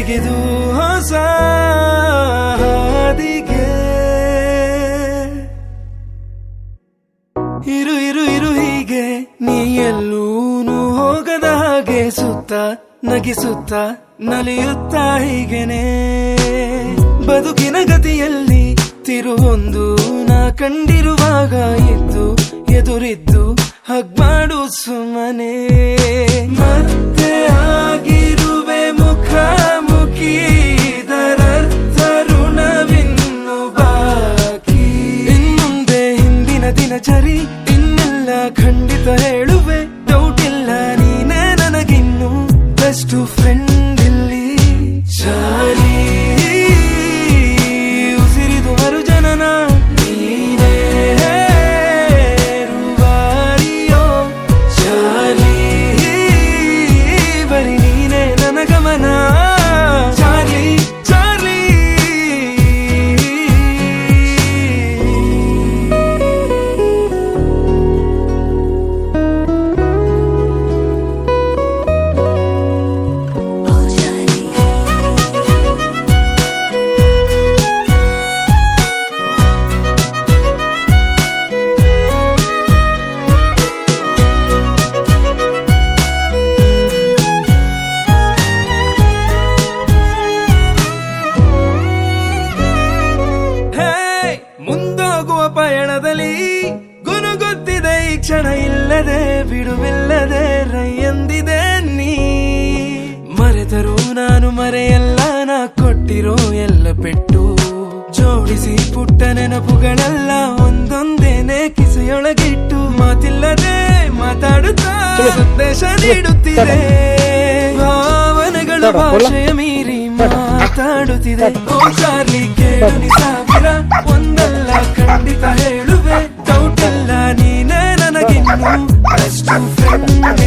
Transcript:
ತೆಗೆದು ಹೊಸ ಹಾದಿಗೆ. ಇರು ಇರು ಇರು ಹೀಗೆ ನೀ ಎಲ್ಲೂನು ಹೋಗದ ಹಾಗೆ, ಸುತ್ತ ನಗಿಸುತ್ತ ನಲಿಯುತ್ತ ಹೀಗೆನೆ. ಬದುಕಿನ ಗತಿಯಲ್ಲಿ ತಿರುವೊಂದು ನಾ ಕಂಡಿರುವಾಗ ಇದ್ದು ಎದುರಿದ್ದು ಹಗ್ಮಾಡು ಸುಮ್ಮನೆ. ಮತ್ತೆ ಆಗಿರುವೆ ಮುಖಾಮುಖಿ, ಇದರರ್ಥ ಋಣವಿನ್ನು ಬಾಕಿ. ಇನ್ನುಂದೆ ಹಿಂದಿನ ದಿನಚರಿ ಇನ್ನೆಲ್ಲ ಖಂಡಿತ ಹೇಳುವೆ, ಡೌಟ್ ಇಲ್ಲ ನೀನೇ ನನಗಿನ್ನು ಬೆಸ್ಟ್ ಫ್ರೆಂಡ್ ಇಲ್ಲಿ. ಚಾಲಿ ಉಸಿರಿದು ಮರು ಜನನ ನೀನೇ ರುವಾರಿಯೋ. ಚಾಲಿ ಬರಿ ನೀನೇ ನನ್ನ ಗಮನ. ಚಾರ್ಲಿ ಚಾರ್ಲಿ ಮುಂದೋಗುವ ಪಯಣದಲ್ಲಿ ಗುನುಗುತ್ತಿದೆ ಈ ಕ್ಷಣ, ಇಲ್ಲದೆ ಬಿಡುವಿಲ್ಲದೆ ರೈಯಂದಿದೆ ನೀ. ಮರೆತರೂ ನಾನು ಮರೆಯಲ್ಲ, ನಾ ಕೊಟ್ಟಿರೋ ಎಲ್ಲ ಪೆಟ್ಟು ಜೋಡಿಸಿ ಪುಟ್ಟ ನೆನಪುಗಳೆಲ್ಲ ಒಂದೊಂದೇನೆ ಕಿಸೆಯೊಳಗಿಟ್ಟು. ಮಾತಿಲ್ಲದೆ ಮಾತಾಡುತ್ತಾ ಸಂದೇಶ ನೀಡುತ್ತಿದೆ, ಭಾವನೆಗಳು ಭಾಷೆಯ ಮೀರಿ ಮಾತಾಡುತ್ತಿದೆ. ಓ ಚಾರ್ಲಿ ಕೇಳು ನೀ ಸಾವಿರ ಒಂದಲ್ಲ ಖಂಡಿತ ಹೇಳುವೆ, ಡೌಟ್ ಇಲ್ಲ ನೀನೇ ನನಗಿನ್ನು ಬೆಸ್ಟ್ ಫ್ರೆಂಡ್.